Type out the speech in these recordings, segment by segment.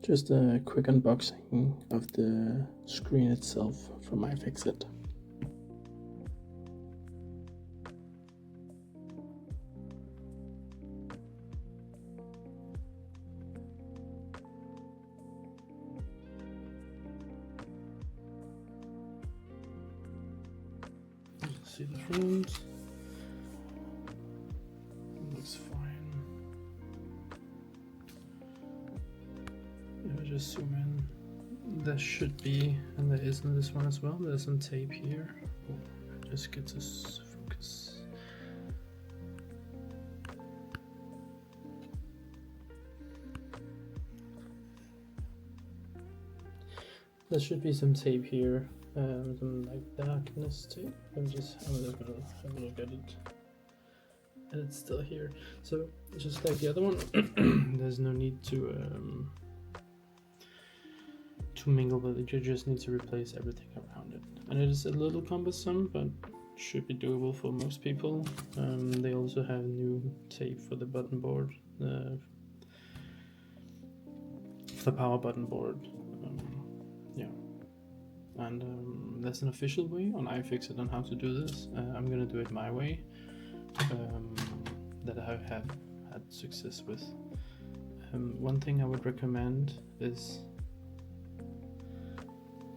Just a quick unboxing of the screen itself from ifixit. See the front. Looks fine. If I just zoom in, there should be, and there is in this one as well, there's some tape here. Oh, just get this focus. There should be some tape here, some like darkness tape. I'm just gonna have a look at it. And it's still here. So just like the other one, there's no need to mingle with it. You just need to replace everything around it. And it is a little cumbersome, but should be doable for most people. They also have new tape for the button board, the power button board. Yeah. And there's an official way on ifixit on how to do this. I'm gonna do it my way, that I have had success with. One thing I would recommend is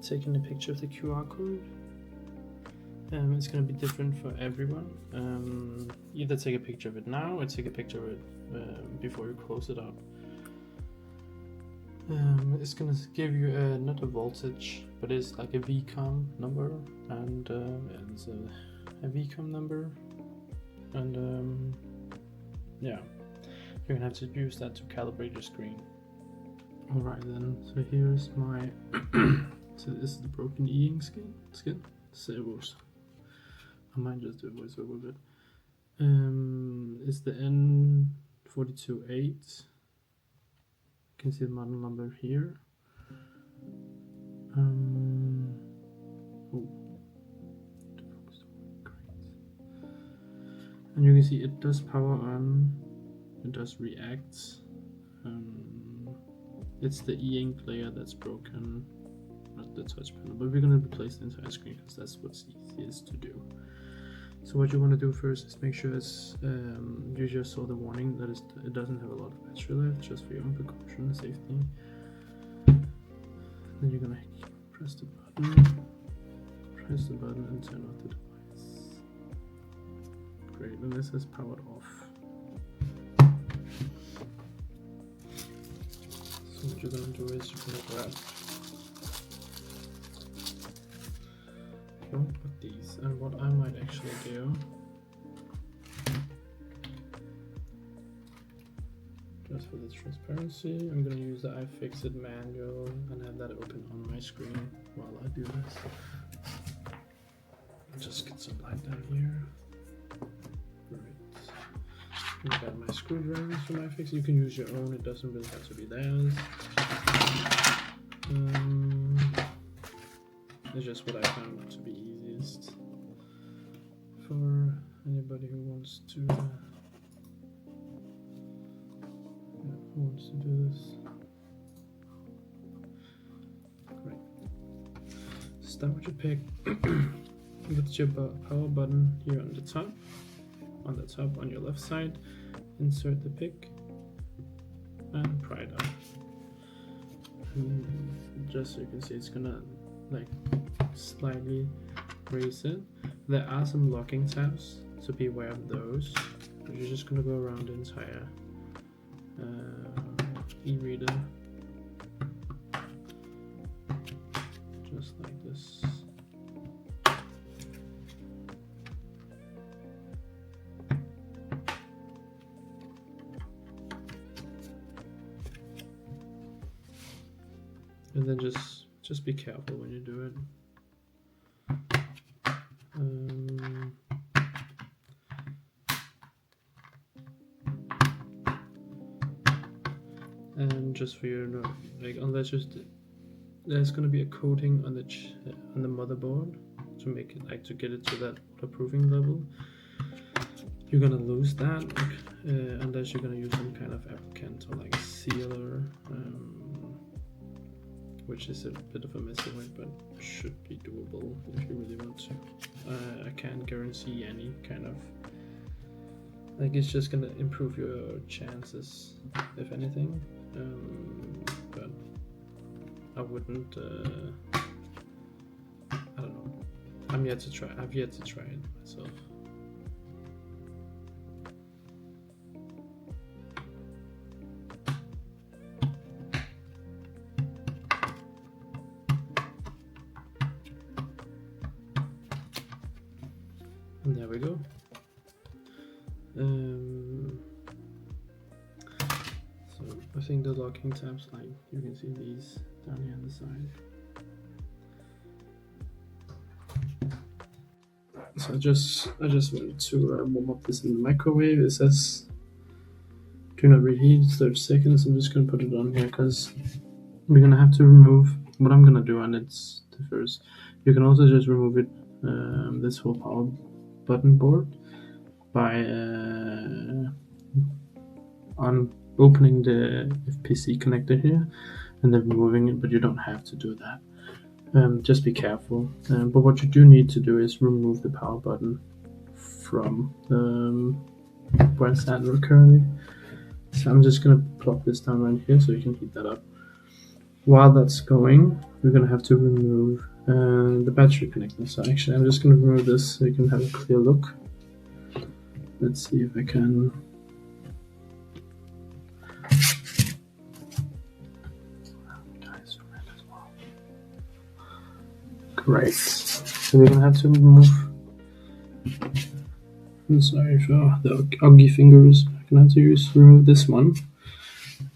taking a picture of the QR code. It's gonna be different for everyone. Either take a picture of it now or take a picture of it before you close it up. It's gonna give you not a voltage, but it's like a VCOM number, and it's a VCOM number, and yeah, you're gonna have to use that to calibrate your screen. Alright then, so here's my so this is the broken E-ink skin. Servos. I might just do a voiceover with it. It's the N428. You can see the model number here. And you can see it does power on, it does react. It's the e-ink layer that's broken, not the touch panel, but we're going to replace the entire screen because that's what's easiest to do. So what you want to do first is make sure it's, you just saw the warning that it doesn't have a lot of battery left, just for your own precaution and safety. Then you're going to press the button and turn off the device. Great, and this is powered off. So what you're going to do is you're going to grab, don't put these, and what I might actually do, just for the transparency, I'm going to use the ifixit manual and have that open on my screen while I do this. I'll just get some light down here. Great. I've got my screwdrivers for my ifixit. You can use your own, it doesn't really have to be theirs. It's just what I found to be easiest for anybody who wants to do this. Great. Start with your pick. With your power button here on the top. On your left side, insert the pick and pry it up. And just so you can see, it's gonna like slightly raise it. There are some locking tabs, so be aware of those. You're just gonna go around the entire e-reader, just like this. And then just be careful when you do it. And just for you to know, like, unless there's going to be a coating on the motherboard to make it, like, to get it to that waterproofing level. You're gonna lose that unless you're gonna use some kind of applicant or like sealer. which is a bit of a messy way, but should be doable if you really want to. I can't guarantee any kind of, like, it's just gonna improve your chances, if anything, but I wouldn't, I don't know, I've yet to try it myself. And there we go. So I think the locking tabs, like you can see these down here on the side. So I just wanted to warm up this in the microwave. It says do not reheat 30 seconds. I'm just gonna put it on here because we're gonna have to remove what I'm gonna do, and it's the first. You can also just remove it, this whole power button board, by on opening the FPC connector here and then removing it, but you don't have to do that. Just be careful. But what you do need to do is remove the power button from where it's at currently. So I'm just gonna plop this down right here so you can heat that up. While that's going, we're gonna have to remove the battery connector. So actually, I'm just gonna remove this so you can have a clear look. Let's see if I can. Great. So we're gonna have to remove. I'm sorry for the ugly fingers. I'm gonna have to remove this one.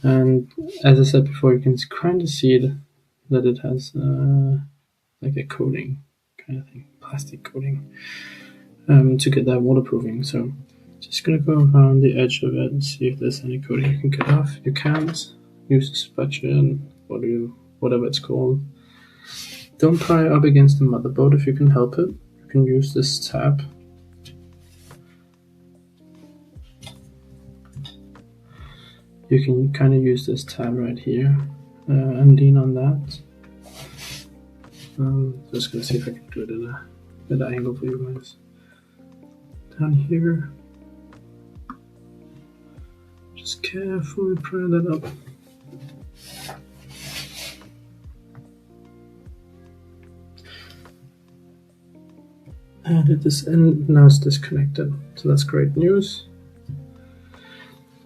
And as I said before, you can kind of see it, that it has like a coating kind of thing, plastic coating, to get that waterproofing. So just gonna go around the edge of it and see if there's any coating you can get off. You can't use a spatula, whatever it's called. Don't pry up against the motherboard if you can help it. You can use this tab. You can kind of use this tab right here and lean on that. Just gonna see if I can do it in a better angle for you guys. Down here. Just carefully pry that up. And now it's disconnected, so that's great news.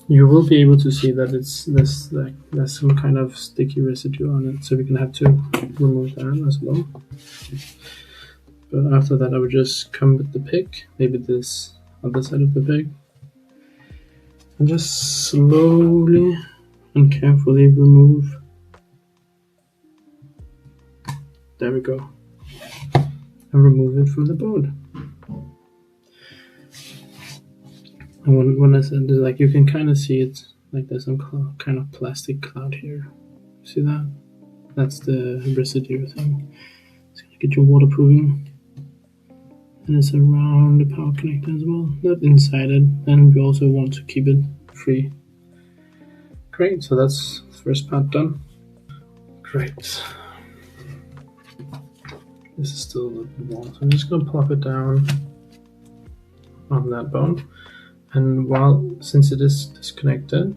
You will be able to see that there's some kind of sticky residue on it, so we're gonna have to remove that as well. But after that, I would just come with the pick, maybe this other side of the pick, and just slowly and carefully remove. There we go. And remove it from the board. And when I said this, like, you can kind of see it, like there's some kind of plastic cloud here. See that? That's the residue thing. It's gonna get your waterproofing. And it's around the power connector as well, not inside it. And we also want to keep it free. Great, so that's the first part done. Great. This is still a little bit warm, so I'm just gonna plop it down on that bone. And since it is disconnected,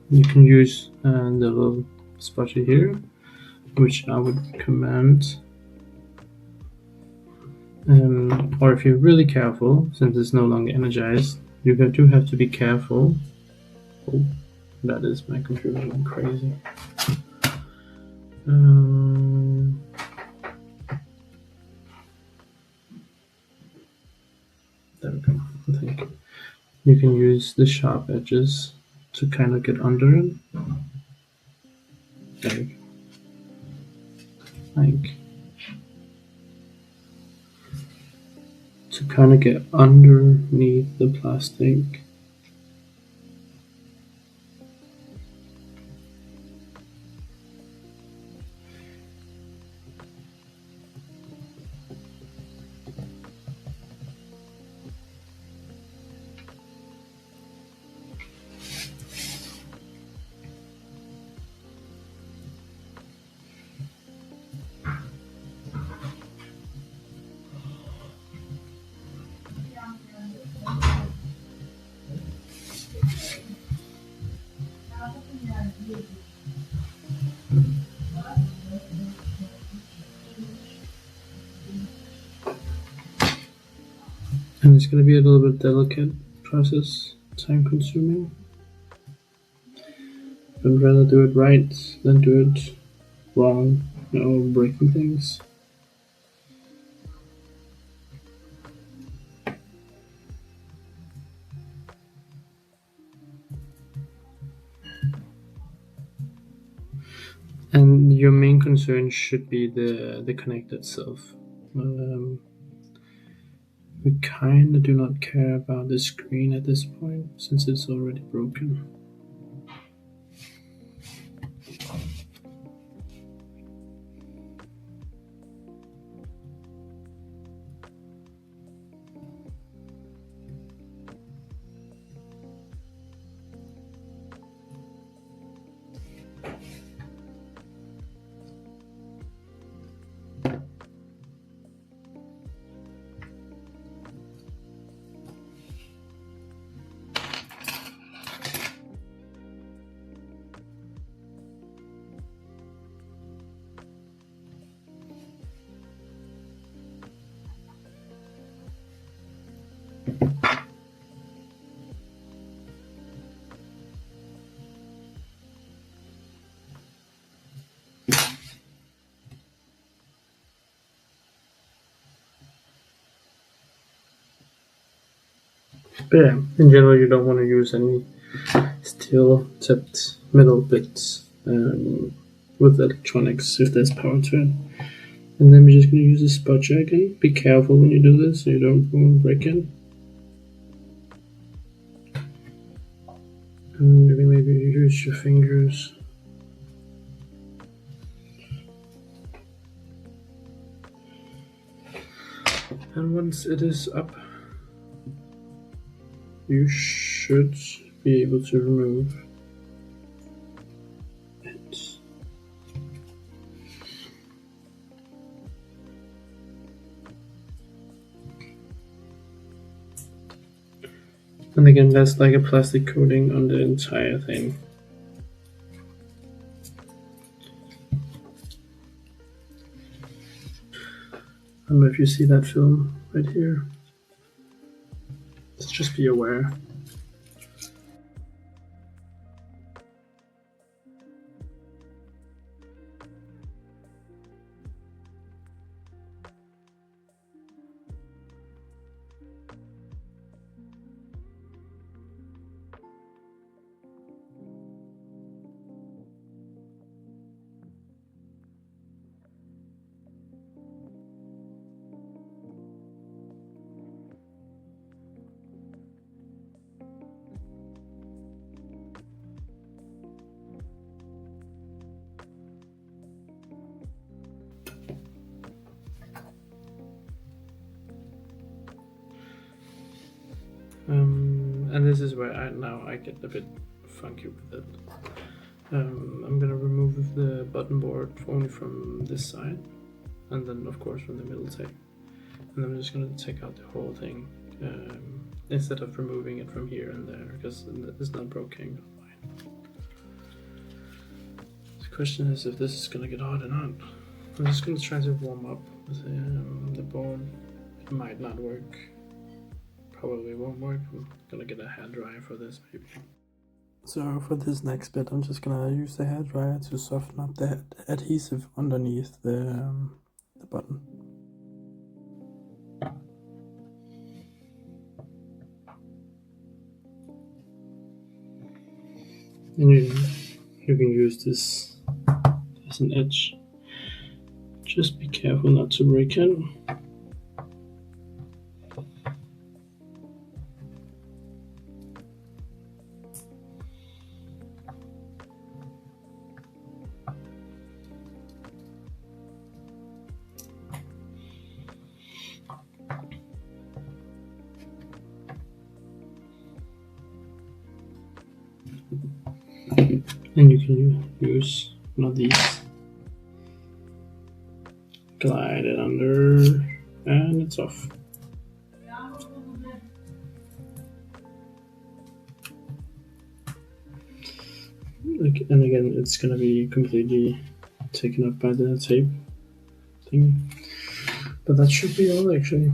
you can use the little spatula here, which I would recommend. Or if you're really careful, since it's no longer energized, you do have to be careful. Oh, that is my computer going crazy. There we go. I think you can use the sharp edges to kind of get under it. There we go. Like, to kind of get underneath the plastic. And it's gonna be a little bit delicate process, time consuming. I'd rather do it right than do it wrong, breaking things. And your main concern should be the connect itself. We kinda do not care about the screen at this point since it's already broken. But yeah, in general, you don't want to use any steel-tipped metal bits with electronics if there's power to it. And then we're just going to use a spatula again. Be careful when you do this so you don't break it. And you can maybe use your fingers. And once it is up, you should be able to remove it. And again, that's like a plastic coating on the entire thing. I don't know if you see that film right here. Let's just be aware. And this is where I get a bit funky with it. I'm gonna remove the button board only from this side, and then of course from the middle tape. And I'm just gonna take out the whole thing instead of removing it from here and there because it's not broken. The question is if this is gonna get hot or not. I'm just gonna try to warm up with the board. It might not work. Probably won't work. I'm gonna get a hairdryer for this maybe. So for this next bit, I'm just gonna use the hairdryer to soften up the adhesive underneath the button. And you can use this as an edge. Just be careful not to break it. And you can use one of these. Glide it under, and it's off. And again, it's gonna be completely taken up by the tape thing. But that should be all actually.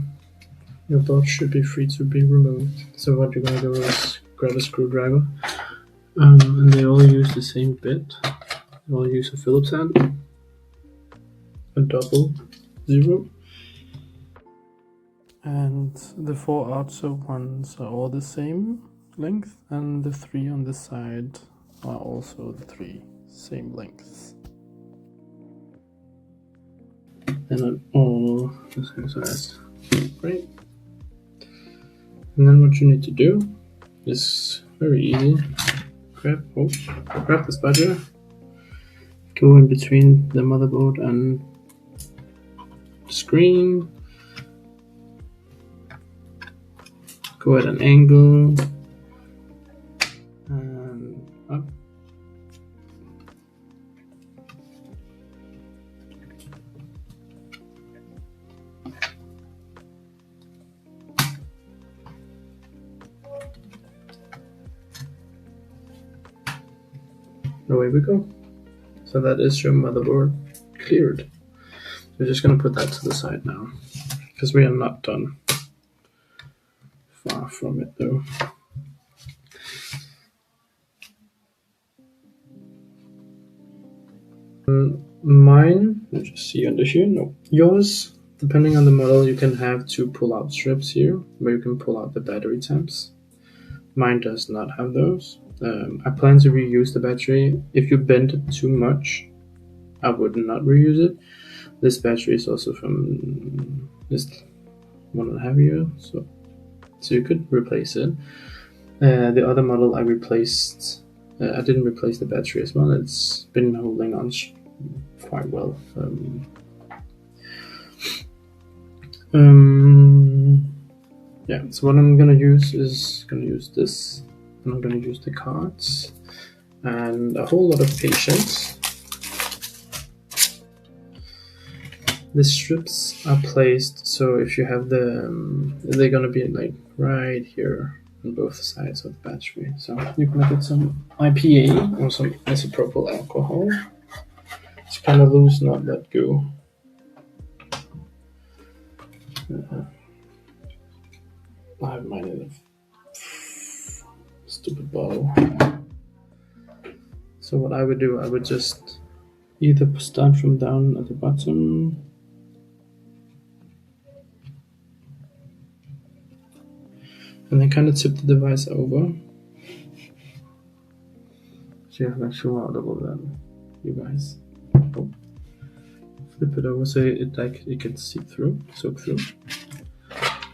your board should be free to be removed. So what you're gonna do is grab a screwdriver, and they all use the same bit. They all use a Phillips head, a 00, and the 4 outside ones are all the same length, and the 3 on this side are also the 3 same lengths. And then all the same size. Great. And then what you need to do is very easy. Grab the spatula, go in between the motherboard and the screen, go at an angle, and up. Away we go. So that is your motherboard cleared. We're just going to put that to the side now, because we are not done. Far from it though. Mine, let's just see under here. No, yours, depending on the model, you can have 2 pull-out strips here where you can pull out the battery tabs. Mine does not have those. I plan to reuse the battery. If you bend it too much, I would not reuse it. This battery is also from this 1.5 year, so you could replace it. The other model I replaced, I didn't replace the battery as well. It's been holding on quite well. Yeah, so what I'm gonna use is this, and I'm gonna use the cards and a whole lot of patience. The strips are placed so if you have they're gonna be like right here on both sides of the battery. So you're gonna get some IPA or some isopropyl alcohol. It's kind of loose, not let go. I have mine in a stupid bottle. So what I would do, I would just either start from down at the bottom, and then kind of tip the device over. So you have actually audible then, you guys. Oh. Flip it over so it can soak through.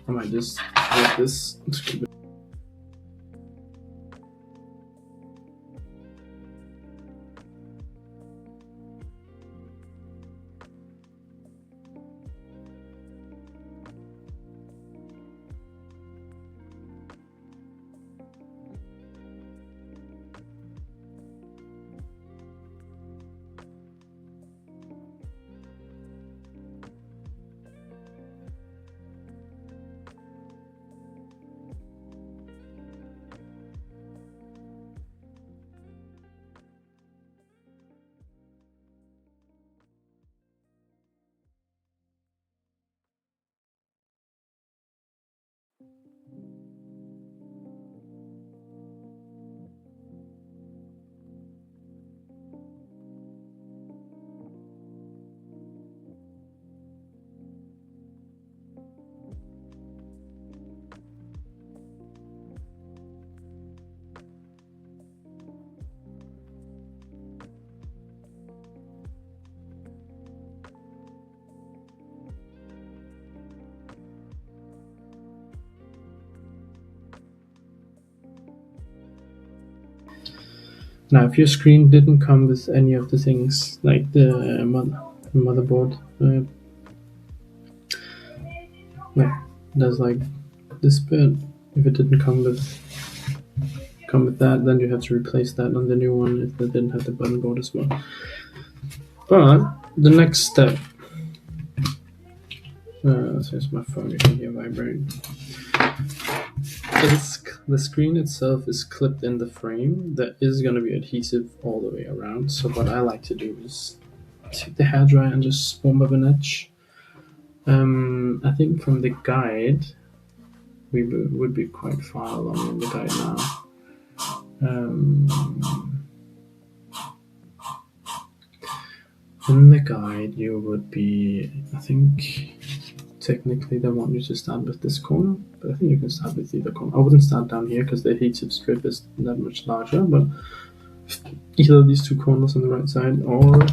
I might just like this to keep it. Now, if your screen didn't come with any of the things, like the motherboard, like there's like this bit. If it didn't come with that, then you have to replace that on the new one if they didn't have the button board as well. But the next step, here's my phone, you can hear vibrating. So the screen itself is clipped in the frame. There is going to be adhesive all the way around. So what I like to do is take the hairdryer and just warm up an edge. I think from the guide, we would be quite far along in the guide now. In the guide, you would be, I think, technically they want you to start with this corner, but I think you can start with either corner. I wouldn't start down here because the adhesive strip is that much larger, but either of these two corners on the right side, or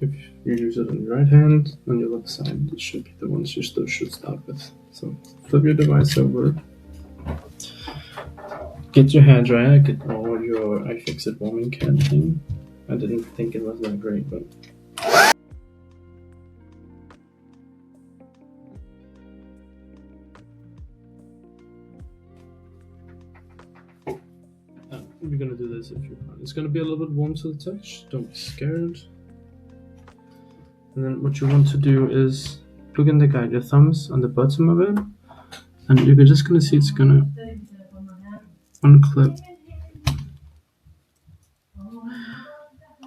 if you use it on your right hand, on your left side, it should be the ones you still should start with. So flip your device over, get your hair dryer, get all your ifixit warming can thing. I didn't think it was that great, but we're gonna do this if you want. It's gonna be a little bit warm to the touch, don't be scared. And then what you want to do is look in the guide, your thumbs on the bottom of it, and you're just gonna see it's gonna unclip.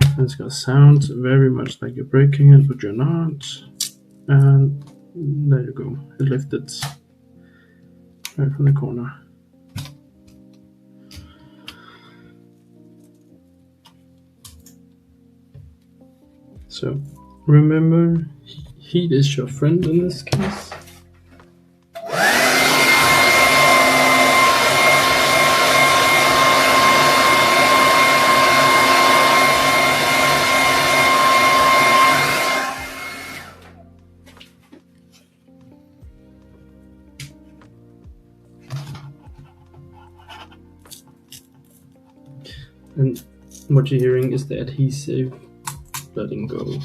And it's gonna sound very much like you're breaking it, but you're not. And there you go, it lifted right from the corner. So remember, heat is your friend in this case. And what you're hearing is the adhesive letting go.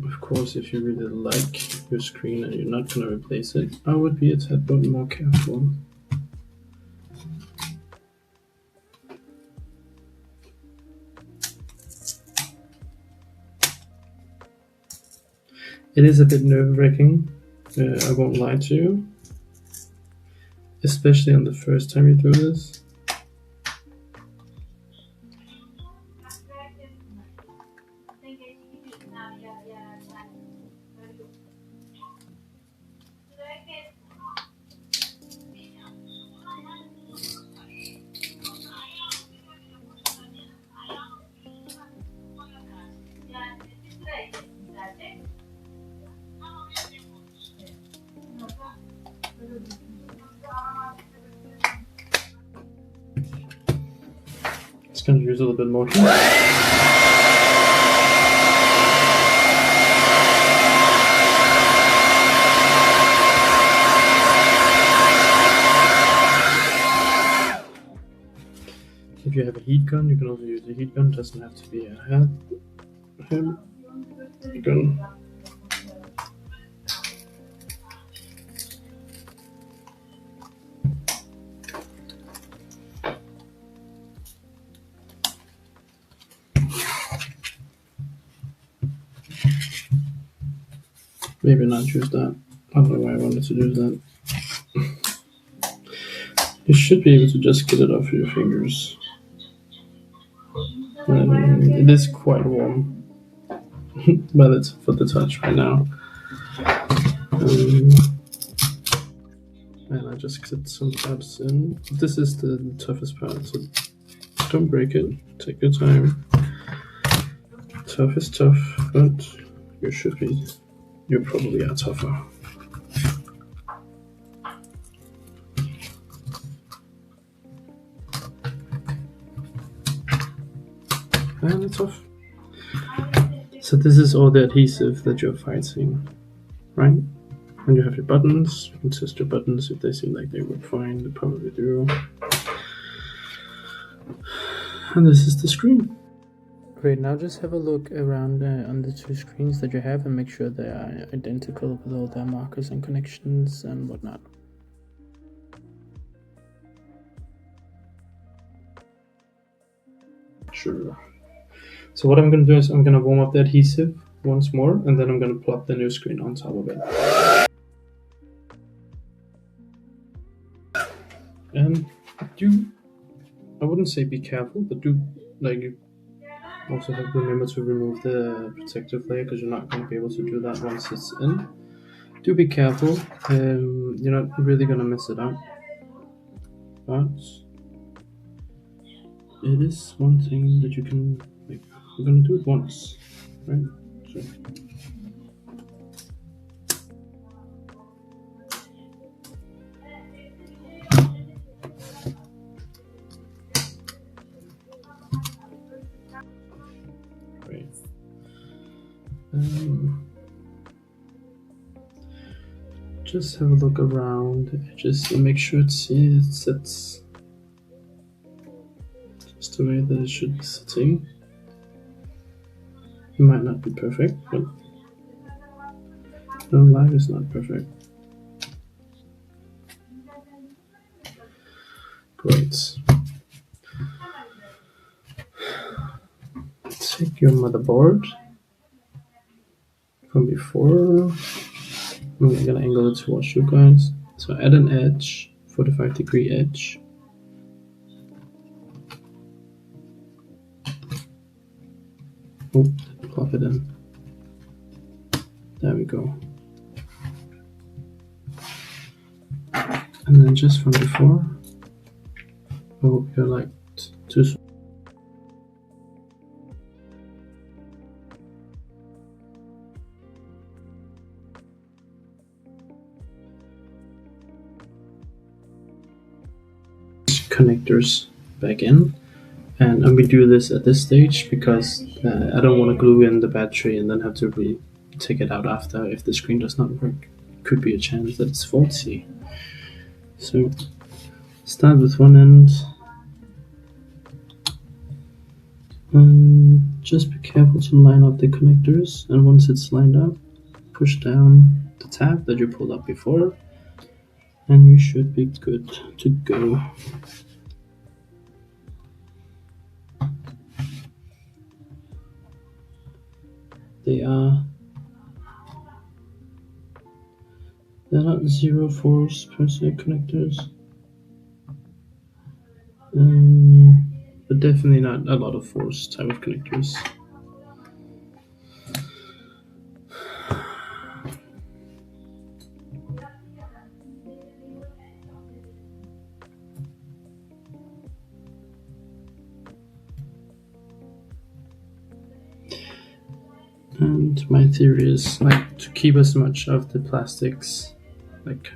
Of course, if you really like your screen and you're not going to replace it, I would be a tad bit more careful. It is a bit nerve-wracking, I won't lie to you, especially on the first time you do this. It's going to use a little bit more heat. If you have a heat gun, you can also use a heat gun. It doesn't have to be a hand gun. Maybe not use that. I don't know why I wanted to do that. You should be able to just get it off your fingers. It is quite warm, but it's for the touch right now. And I just clipped some tabs in. This is the toughest part, so don't break it. Take your time. Tough is tough, but you probably are tougher. And it's off. So this is all the adhesive that you're fighting, right? And you have your buttons. You can test your buttons if they seem like they work fine. They probably do. And this is the screen. Great, now just have a look around on the two screens that you have and make sure they are identical with all their markers and connections and whatnot. Sure. So what I'm going to do is I'm going to warm up the adhesive once more, and then I'm going to plop the new screen on top of it. And I wouldn't say be careful, but do Also, remember to remove the protective layer because you're not going to be able to do that once it's in. Do be careful. You're not really going to mess it up. But it is one thing that you can, like, we're going to do it once, right? So. Great. Just have a look around the edges and make sure it sits just the way that it should be sitting. It might not be perfect, but no, life is not perfect. Great. Take your motherboard from before. I'm gonna angle it towards you guys. So add an edge, 45-degree edge. Oh, plop it in. There we go. And then just from before, I hope you're like too small. Connectors back in, and we do this at this stage because I don't want to glue in the battery and then have to take it out after if the screen does not work. Could be a chance that it's faulty. So start with one end and just be careful to line up the connectors, and once it's lined up, push down the tab that you pulled up before and you should be good to go. They're not 0 force per se connectors, but definitely not a lot of force type of connectors. And my theory is like to keep as much of the plastics like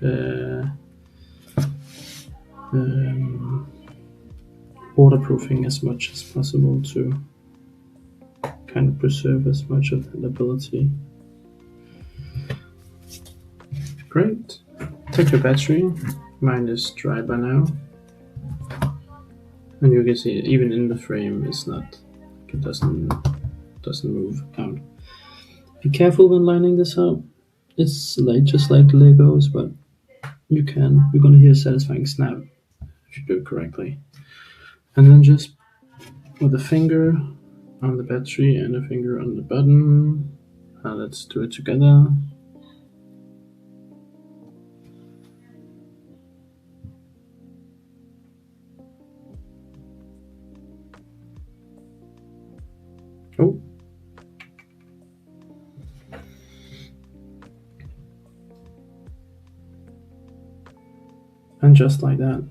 waterproofing as much as possible to kind of preserve as much of that ability. Great. Take your battery. Mine is dry by now. And you can see even in the frame it's not, it doesn't move out. Be careful when lining this up. It's like just like Legos, but you're gonna hear a satisfying snap if you do it correctly. And then just with a finger on the battery and a finger on the button. Let's do it together. Oh. And just like that,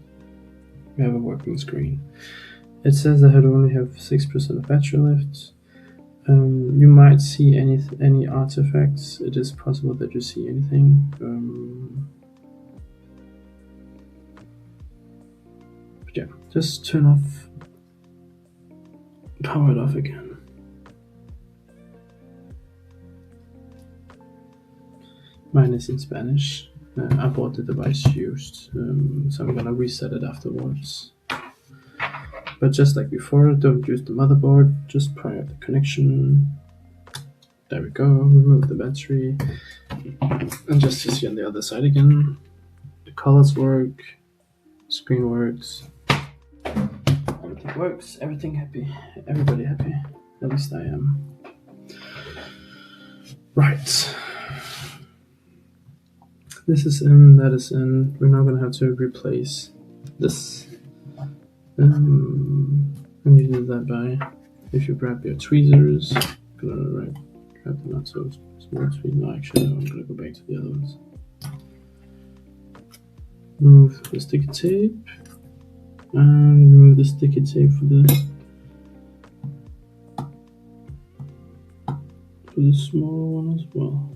we have a working screen. It says that I only have 6% of battery left. You might see any artifacts. It is possible that you see anything. But yeah, just turn off, power it off again. Mine is in Spanish. I bought the device used, so I'm gonna reset it afterwards. But just like before, don't use the motherboard, just pry out the connection. There we go, remove the battery. And just to see on the other side again, the colors work, screen works, everything works, everything happy, everybody happy, at least I am. Right. This is in, that is in. We're now gonna have to replace this. And you do that by if you grab your tweezers, I'm gonna grab the not so small tweezers. No, actually, no, I'm gonna go back to the other ones. Remove the sticky tape, and remove the sticky tape for the smaller one as well.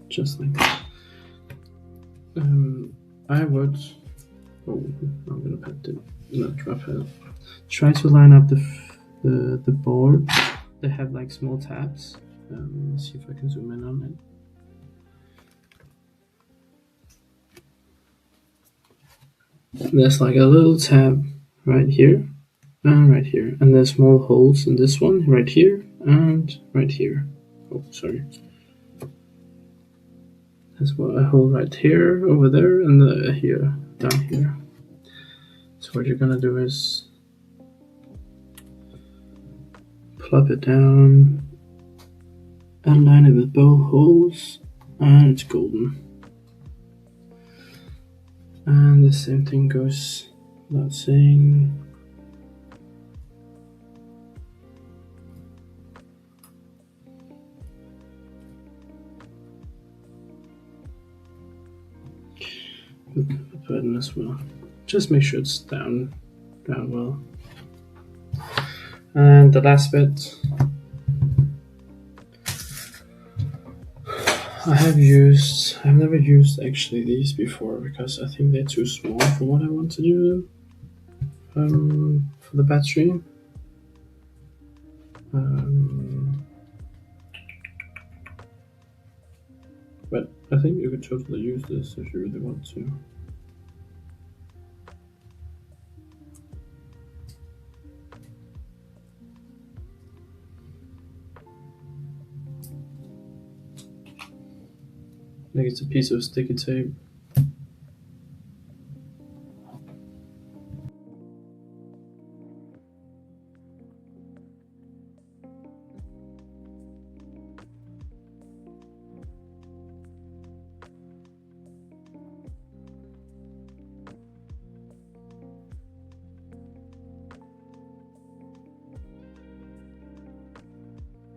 Just like that. I would. Oh, I'm gonna put it. No, drop it. Try to line up the board. They have like small tabs. Let's see if I can zoom in on it. There's like a little tab right here and right here, and there's small holes in this one right here and right here. Oh, sorry. There's a hole right here, over there, and here, down here. So what you're gonna do is plop it down and line it with both holes, and it's golden. And the same thing goes without saying. With the button as well. Just make sure it's down well. And the last bit, I've never used actually these before because I think they're too small for what I want to do for the battery. But I think you could totally use this if you really want to. I think it's a piece of sticky tape.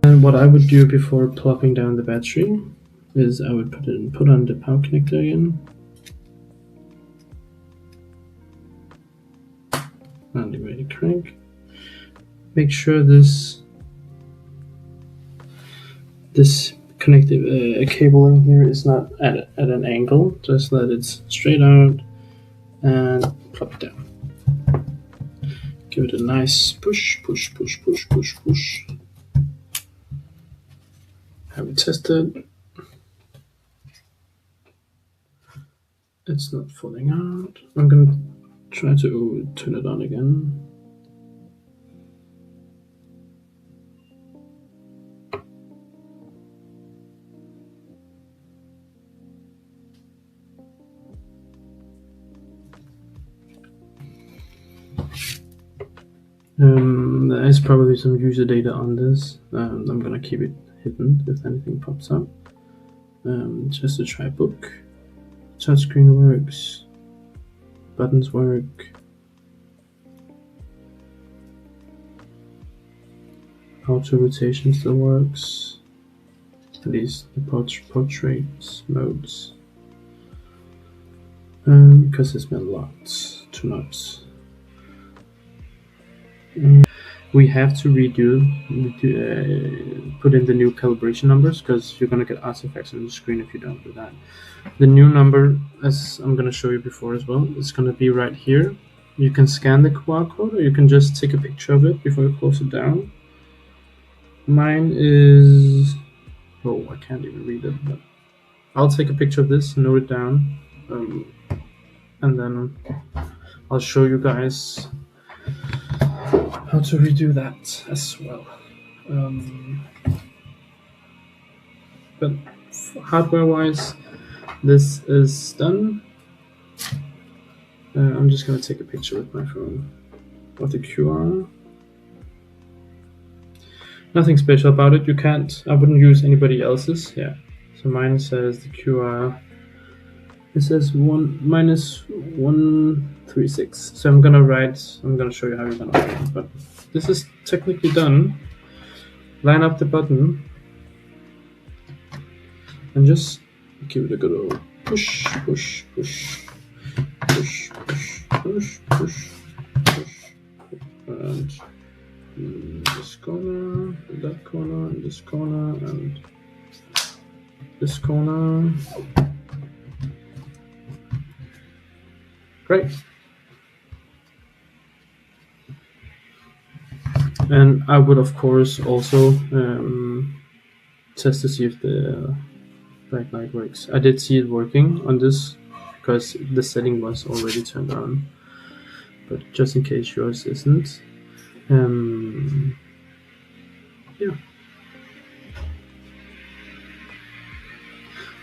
And what I would do before plopping down the battery is I would put on the power connector again. And the ready crank. Make sure this connective cabling here is not at an angle. Just let it straight out and plop it down. Give it a nice push. Have it tested. It's not falling out. I'm gonna try to turn it on again. There is probably some user data on this. I'm gonna keep it hidden if anything pops up. Just to try book. Touchscreen works. Buttons work. Auto rotation still works. At least the portrait modes. Because it's been locked to nuts. We have to put in the new calibration numbers because you're gonna get artifacts on the screen if you don't do that. The new number, as I'm gonna show you before as well, it's gonna be right here. You can scan the QR code or you can just take a picture of it before you close it down. Mine is, oh, I can't even read it, but I'll take a picture of this, note it down, and then I'll show you guys how to redo that as well. But hardware wise, this is done. I'm just gonna take a picture with my phone of the QR. Nothing special about it. I wouldn't use anybody else's. Yeah. So mine says the QR It says -136. So I'm gonna show you how you're gonna write it, but this is technically done. Line up the button and just give it a good old push, push, push, push, push, push, push, push, and this corner, that corner, and this corner, and this corner. Great. And I would, of course, also test to see if the bright light works. I did see it working on this because the setting was already turned on, but just in case yours isn't, yeah.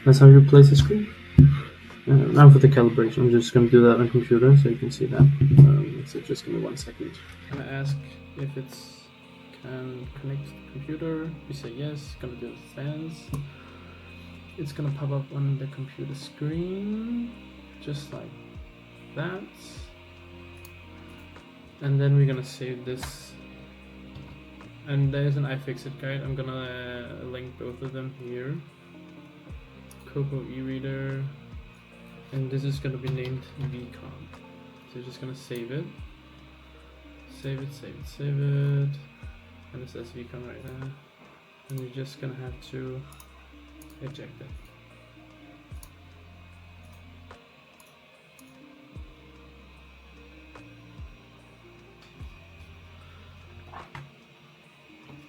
That's how you place the screen. Now for the calibration, I'm just going to do that on computer so you can see that. So just give me 1 second. I'm going to ask if it's can connect to the computer. You say yes, it's going to do the fans. It's going to pop up on the computer screen, just like that. And then we're going to save this. And there's an ifixit guide. I'm going to link both of them here. Kobo e-reader. And this is going to be named vcom. So you're just going to save it. Save it, save it, save it. And it says vcom right now. And you're just going to have to eject it.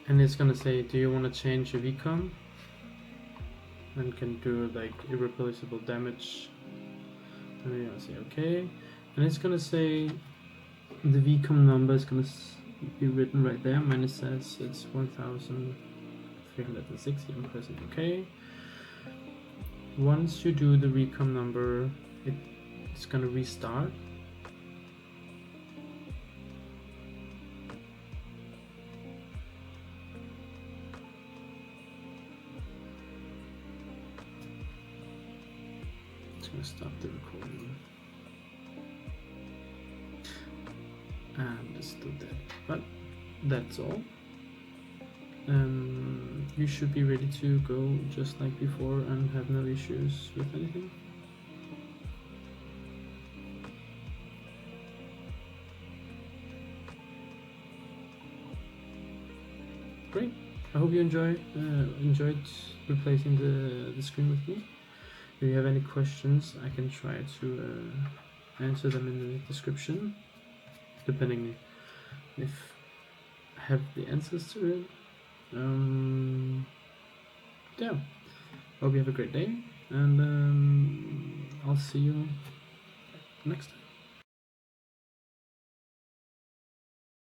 And it's going to say, do you want to change your vcom? And can do like irreplaceable damage. And you're going to say okay. And it's going to say the vcom number is going to be written right there. Mine says it's 1360. I'm pressing OK. Once you do the vcom number, it's going to restart. It's going to stop the recording. And it's still dead, but that's all. You should be ready to go just like before and have no issues with anything. Great. I hope you enjoyed replacing the screen with me. If you have any questions, I can try to answer them in the description, depending if I have the answers to it. Yeah, hope you have a great day, and I'll see you next time.